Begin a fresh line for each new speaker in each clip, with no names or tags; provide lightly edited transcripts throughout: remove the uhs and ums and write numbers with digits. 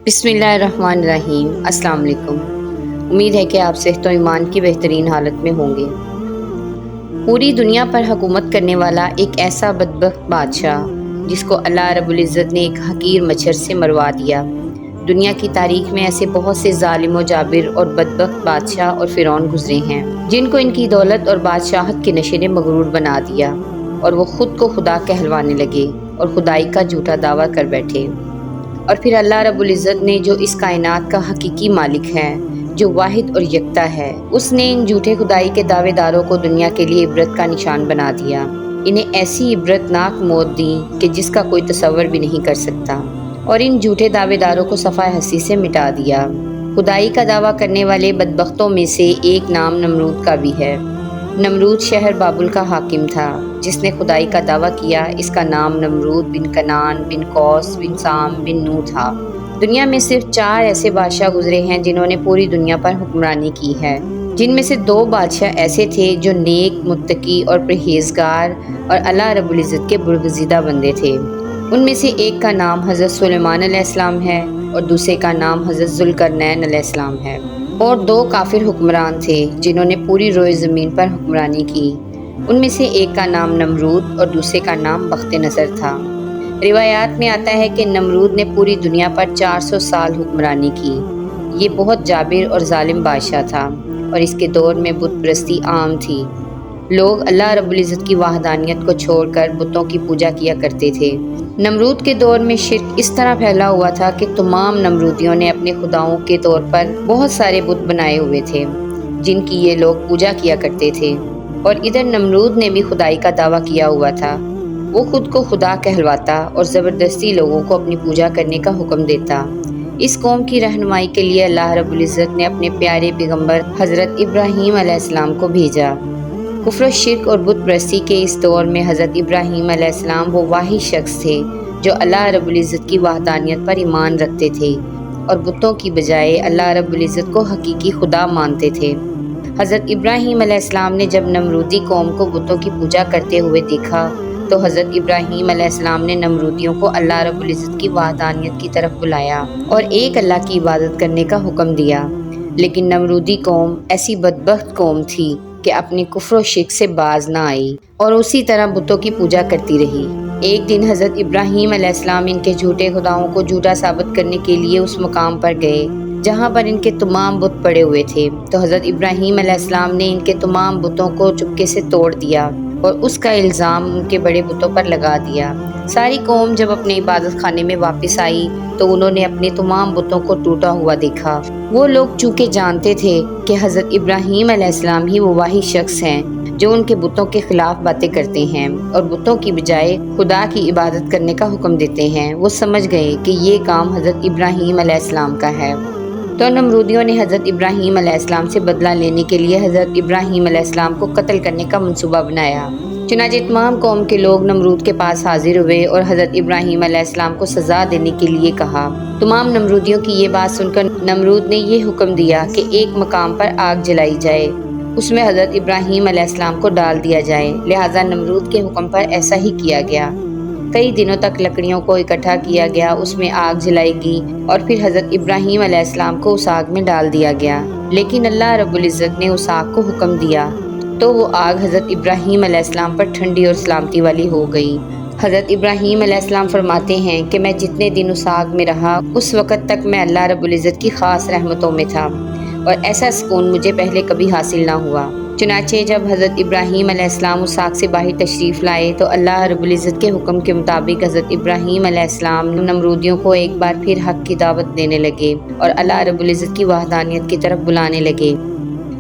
بسم اللہ الرحمن الرحیم۔ السلام علیکم۔ امید ہے کہ آپ صحت و ایمان کی بہترین حالت میں ہوں گے۔ پوری دنیا پر حکومت کرنے والا ایک ایسا بدبخت بادشاہ جس کو اللہ رب العزت نے ایک حقیر مچھر سے مروا دیا۔ دنیا کی تاریخ میں ایسے بہت سے ظالم و جابر اور بدبخت بادشاہ اور فرعون گزرے ہیں جن کو ان کی دولت اور بادشاہت کے نشے نے مغرور بنا دیا اور وہ خود کو خدا کہلوانے لگے اور خدائی کا جھوٹا دعویٰ کر بیٹھے۔ اور پھر اللہ رب العزت نے جو اس کائنات کا حقیقی مالک ہے، جو واحد اور یکتا ہے، اس نے ان جھوٹے خدائی کے دعوے داروں کو دنیا کے لیے عبرت کا نشان بنا دیا۔ انہیں ایسی عبرت ناک موت دی کہ جس کا کوئی تصور بھی نہیں کر سکتا، اور ان جھوٹے دعوے داروں کو صفحہ ہستی سے مٹا دیا۔ خدائی کا دعویٰ کرنے والے بدبختوں میں سے ایک نام نمرود کا بھی ہے۔ نمرود شہر بابل کا حاکم تھا جس نے خدائی کا دعویٰ کیا۔ اس کا نام نمرود بن کنعان بن کوس بن سام بن نو تھا۔ دنیا میں صرف 4 ایسے بادشاہ گزرے ہیں جنہوں نے پوری دنیا پر حکمرانی کی ہے، جن میں سے 2 بادشاہ ایسے تھے جو نیک، متقی اور پرہیزگار اور اللہ رب العزت کے برگزیدہ بندے تھے۔ ان میں سے ایک کا نام حضرت سلیمان علیہ السلام ہے اور دوسرے کا نام حضرت ذوالقرنین علیہ السلام ہے۔ اور 2 کافر حکمران تھے جنہوں نے پوری روئے زمین پر حکمرانی کی۔ ان میں سے ایک کا نام نمرود اور دوسرے کا نام بخت نصر تھا۔ روایات میں آتا ہے کہ نمرود نے پوری دنیا پر 400 سال حکمرانی کی۔ یہ بہت جابر اور ظالم بادشاہ تھا اور اس کے دور میں بت پرستی عام تھی۔ لوگ اللہ رب العزت کی وحدانیت کو چھوڑ کر بتوں کی پوجا کیا کرتے تھے۔ نمرود کے دور میں شرک اس طرح پھیلا ہوا تھا کہ تمام نمرودیوں نے اپنے خداؤں کے طور پر بہت سارے بت بنائے ہوئے تھے جن کی یہ لوگ پوجا کیا کرتے تھے۔ اور ادھر نمرود نے بھی خدائی کا دعویٰ کیا ہوا تھا۔ وہ خود کو خدا کہلواتا اور زبردستی لوگوں کو اپنی پوجا کرنے کا حکم دیتا۔ اس قوم کی رہنمائی کے لیے اللہ رب العزت نے اپنے پیارے پیغمبر حضرت ابراہیم علیہ السلام کو بھیجا۔ کفر و شرک اور بت پرستی کے اس دور میں حضرت ابراہیم علیہ السلام وہ واحد شخص تھے جو اللہ رب العزت کی وحدانیت پر ایمان رکھتے تھے اور بتوں کی بجائے اللہ رب العزت کو حقیقی خدا مانتے تھے۔ حضرت ابراہیم علیہ السلام نے جب نمرودی قوم کو بتوں کی پوجا کرتے ہوئے دیکھا تو حضرت ابراہیم علیہ السلام نے نمرودیوں کو اللہ رب العزت کی وحدانیت کی طرف بلایا اور ایک اللہ کی عبادت کرنے کا حکم دیا۔ لیکن نمرودی قوم ایسی بدبخت قوم تھی کہ اپنی کفر و شرک سے باز نہ آئی اور اسی طرح بتوں کی پوجا کرتی رہی۔ ایک دن حضرت ابراہیم علیہ السلام ان کے جھوٹے خداؤں کو جھوٹا ثابت کرنے کے لیے اس مقام پر گئے جہاں پر ان کے تمام بت پڑے ہوئے تھے، تو حضرت ابراہیم علیہ السلام نے ان کے تمام بتوں کو چپکے سے توڑ دیا اور اس کا الزام ان کے بڑے بتوں پر لگا دیا۔ ساری قوم جب اپنے عبادت خانے میں واپس آئی تو انہوں نے اپنے تمام بتوں کو ٹوٹا ہوا دیکھا۔ وہ لوگ چونکہ جانتے تھے کہ حضرت ابراہیم علیہ السلام ہی وہ واحد شخص ہیں جو ان کے بتوں کے خلاف باتیں کرتے ہیں اور بتوں کی بجائے خدا کی عبادت کرنے کا حکم دیتے ہیں، وہ سمجھ گئے کہ یہ کام حضرت ابراہیم علیہ السلام کا ہے۔ تو نمرودیوں نے حضرت ابراہیم علیہ السلام سے بدلہ لینے کے لیے حضرت ابراہیم علیہ السلام کو قتل کرنے کا منصوبہ بنایا۔ چنانچہ تمام قوم کے لوگ نمرود کے پاس حاضر ہوئے اور حضرت ابراہیم علیہ السلام کو سزا دینے کے لیے کہا۔ تمام نمرودیوں کی یہ بات سن کر نمرود نے یہ حکم دیا کہ ایک مقام پر آگ جلائی جائے، اس میں حضرت ابراہیم علیہ السلام کو ڈال دیا جائے۔ لہٰذا نمرود کے حکم پر ایسا ہی کیا گیا۔ کئی دنوں تک لکڑیوں کو اکٹھا کیا گیا، اس میں آگ جلائی گئی اور پھر حضرت ابراہیم علیہ السلام کو اس آگ میں ڈال دیا گیا۔ لیکن اللہ رب العزت نے اس آگ کو حکم دیا تو وہ آگ حضرت ابراہیم علیہ السلام پر ٹھنڈی اور سلامتی والی ہو گئی۔ حضرت ابراہیم علیہ السلام فرماتے ہیں کہ میں جتنے دن اس آگ میں رہا اس وقت تک میں اللہ رب العزت کی خاص رحمتوں میں تھا اور ایسا سکون مجھے پہلے کبھی حاصل نہ ہوا۔ چنانچہ جب حضرت ابراہیم علیہ السلام اس آگ سے باہر تشریف لائے تو اللہ رب العزت کے حکم کے مطابق حضرت ابراہیم علیہ السلام نمرودیوں کو ایک بار پھر حق کی دعوت دینے لگے اور اللہ رب العزت کی وحدانیت کی طرف بلانے لگے۔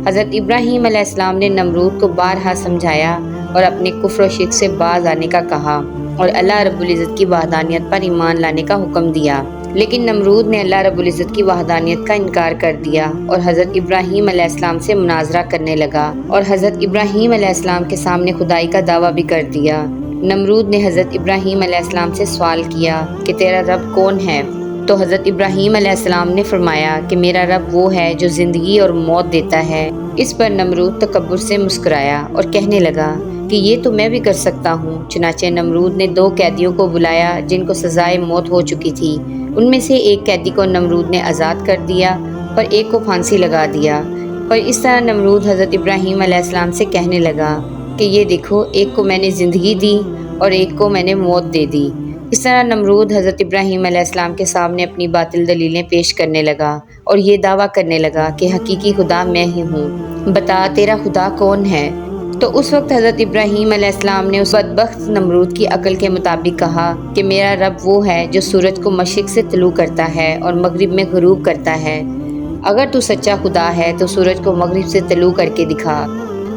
حضرت ابراہیم علیہ السلام نے نمرود کو بارہا سمجھایا اور اپنے کفر و شرک سے باز آنے کا کہا اور اللہ رب العزت کی وحدانیت پر ایمان لانے کا حکم دیا۔ لیکن نمرود نے اللہ رب العزت کی وحدانیت کا انکار کر دیا اور حضرت ابراہیم علیہ السلام سے مناظرہ کرنے لگا اور حضرت ابراہیم علیہ السلام کے سامنے خدائی کا دعویٰ بھی کر دیا۔ نمرود نے حضرت ابراہیم علیہ السلام سے سوال کیا کہ تیرا رب کون ہے؟ تو حضرت ابراہیم علیہ السلام نے فرمایا کہ میرا رب وہ ہے جو زندگی اور موت دیتا ہے۔ اس پر نمرود تکبر سے مسکرایا اور کہنے لگا کہ یہ تو میں بھی کر سکتا ہوں۔ چنانچہ نمرود نے 2 قیدیوں کو بلایا جن کو سزائے موت ہو چکی تھی۔ ان میں سے ایک قیدی کو نمرود نے آزاد کر دیا اور ایک کو پھانسی لگا دیا۔ اور اس طرح نمرود حضرت ابراہیم علیہ السلام سے کہنے لگا کہ یہ دیکھو، ایک کو میں نے زندگی دی اور ایک کو میں نے موت دے دی۔ اس طرح نمرود حضرت ابراہیم علیہ السلام کے سامنے اپنی باطل دلیلیں پیش کرنے لگا اور یہ دعویٰ کرنے لگا کہ حقیقی خدا میں ہی ہوں، بتا تیرا خدا کون ہے؟ تو اس وقت حضرت ابراہیم علیہ السلام نے اس بدبخت نمرود کی عقل کے مطابق کہا کہ میرا رب وہ ہے جو سورج کو مشرق سے طلوع کرتا ہے اور مغرب میں غروب کرتا ہے۔ اگر تو سچا خدا ہے تو سورج کو مغرب سے طلوع کر کے دکھا۔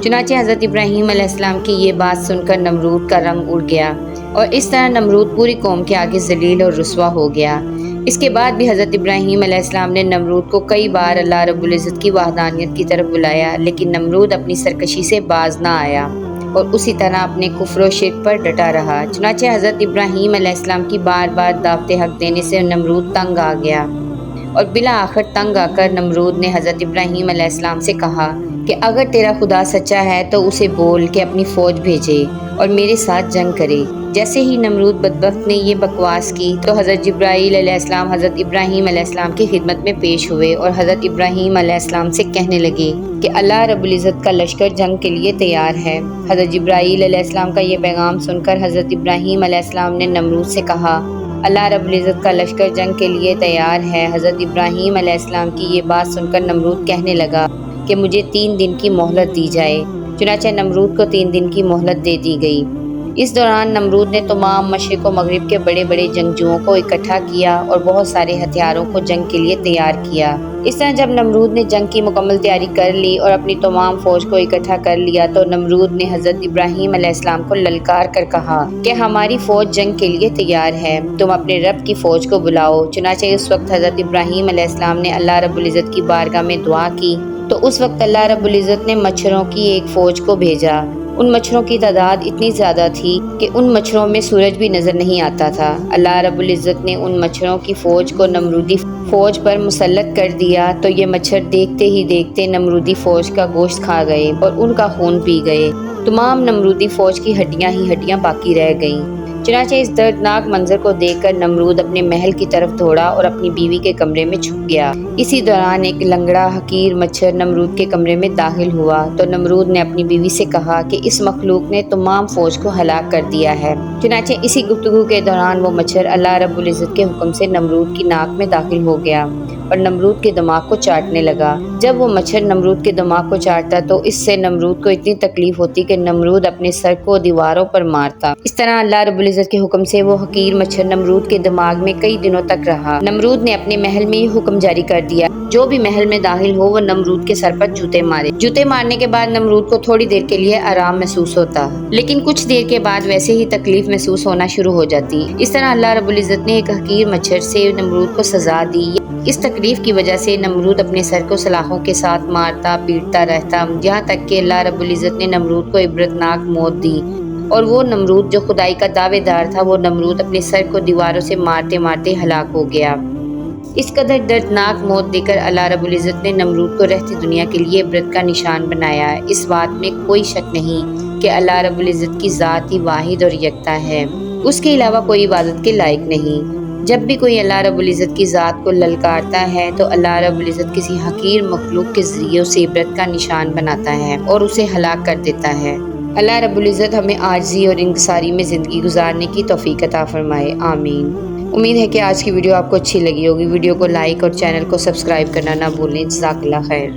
چنانچہ حضرت ابراہیم علیہ السلام کی یہ بات سن کر نمرود کا رنگ اڑ گیا اور اس طرح نمرود پوری قوم کے آگے ذلیل اور رسوا ہو گیا۔ اس کے بعد بھی حضرت ابراہیم علیہ السلام نے نمرود کو کئی بار اللہ رب العزت کی وحدانیت کی طرف بلایا، لیکن نمرود اپنی سرکشی سے باز نہ آیا اور اسی طرح اپنے کفر و شرک پر ڈٹا رہا۔ چنانچہ حضرت ابراہیم علیہ السلام کی بار بار دعوت حق دینے سے نمرود تنگ آ گیا اور بالآخر تنگ آ کر نمرود نے حضرت ابراہیم علیہ السلام سے کہا کہ اگر تیرا خدا سچا ہے تو اسے بول کہ اپنی فوج بھیجے اور میرے ساتھ جنگ کرے۔ جیسے ہی نمرود بدبخت نے یہ بکواس کی تو حضرت جبرائیل علیہ السلام حضرت ابراہیم علیہ السلام کی خدمت میں پیش ہوئے اور حضرت ابراہیم علیہ السلام سے کہنے لگے کہ اللہ رب العزت کا لشکر جنگ کے لیے تیار ہے۔ حضرت جبرائیل علیہ السلام کا یہ پیغام سن کر حضرت ابراہیم علیہ السلام نے نمرود سے کہا اللہ رب العزت کا لشکر جنگ کے لیے تیار ہے۔ حضرت ابراہیم علیہ السلام کی یہ بات سن کر نمرود کہنے لگا کہ مجھے 3 دن کی مہلت دی جائے۔ چنانچہ نمرود کو 3 دن کی مہلت دے دی گئی۔ اس دوران نمرود نے تمام مشرق و مغرب کے بڑے بڑے جنگجوؤں کو اکٹھا کیا اور بہت سارے ہتھیاروں کو جنگ کے لیے تیار کیا۔ اس طرح جب نمرود نے جنگ کی مکمل تیاری کر لی اور اپنی تمام فوج کو اکٹھا کر لیا تو نمرود نے حضرت ابراہیم علیہ السلام کو للکار کر کہا کہ ہماری فوج جنگ کے لیے تیار ہے، تم اپنے رب کی فوج کو بلاؤ۔ چنانچہ اس وقت حضرت ابراہیم علیہ السلام نے اللہ رب العزت کی بارگاہ میں دعا کی تو اس وقت اللہ رب العزت نے مچھروں کی ایک فوج کو بھیجا۔ ان مچھروں کی تعداد اتنی زیادہ تھی کہ ان مچھروں میں سورج بھی نظر نہیں آتا تھا۔ اللہ رب العزت نے ان مچھروں کی فوج کو نمرودی فوج پر مسلط کر دیا تو یہ مچھر دیکھتے ہی دیکھتے نمرودی فوج کا گوشت کھا گئے اور ان کا خون پی گئے۔ تمام نمرودی فوج کی ہڈیاں ہی ہڈیاں باقی رہ گئیں۔ چنانچہ اس دردناک منظر کو دیکھ کر نمرود اپنے محل کی طرف دوڑا اور اپنی بیوی کے کمرے میں چھپ گیا۔ اسی دوران ایک لنگڑا حقیر مچھر نمرود کے کمرے میں داخل ہوا تو نمرود نے اپنی بیوی سے کہا کہ اس مخلوق نے تمام فوج کو ہلاک کر دیا ہے۔ چنانچہ اسی گفتگو کے دوران وہ مچھر اللہ رب العزت کے حکم سے نمرود کی ناک میں داخل ہو گیا اور نمرود کے دماغ کو چاٹنے لگا۔ جب وہ مچھر نمرود کے دماغ کو چاٹتا تو اس سے نمرود کو اتنی تکلیف ہوتی کہ نمرود اپنے سر کو دیواروں پر مارتا۔ اس طرح اللہ رب العزت کے حکم سے وہ حقیر مچھر نمرود کے دماغ میں کئی دنوں تک رہا۔ نمرود نے اپنے محل میں یہ حکم جاری کر دیا جو بھی محل میں داخل ہو وہ نمرود کے سر پر جوتے مارے۔ جوتے مارنے کے بعد نمرود کو تھوڑی دیر کے لیے آرام محسوس ہوتا، لیکن کچھ دیر کے بعد ویسے ہی تکلیف محسوس ہونا شروع ہو جاتی۔ اس طرح اللہ رب العزت نے ایک حقیر مچھر سے نمرود کو سزا دی۔ اس تکلیف کی وجہ سے نمرود اپنے سر کو سلاخوں کے ساتھ مارتا پیٹتا رہتا، یہاں تک کہ اللہ رب العزت نے نمرود کو عبرتناک موت دی اور وہ نمرود جو خدائی کا دعوے دار تھا وہ نمرود اپنے سر کو دیواروں سے مارتے مارتے ہلاک ہو گیا۔ اس قدر دردناک موت دے کر اللہ رب العزت نے نمرود کو رہتی دنیا کے لیے عبرت کا نشان بنایا۔ اس بات میں کوئی شک نہیں کہ اللہ رب العزت کی ذات ہی واحد اور یکتا ہے، اس کے علاوہ کوئی عبادت کے لائق نہیں۔ جب بھی کوئی اللہ رب العزت کی ذات کو للکارتا ہے تو اللہ رب العزت کسی حقیر مخلوق کے ذریعے اسے عبرت کا نشان بناتا ہے اور اسے ہلاک کر دیتا ہے۔ اللہ رب العزت ہمیں عاجزی اور انکساری میں زندگی گزارنے کی توفیق عطا فرمائے، آمین۔ امید ہے کہ آج کی ویڈیو آپ کو اچھی لگی ہوگی۔ ویڈیو کو لائک اور چینل کو سبسکرائب کرنا نہ بھولیں۔ جزاک اللہ خیر۔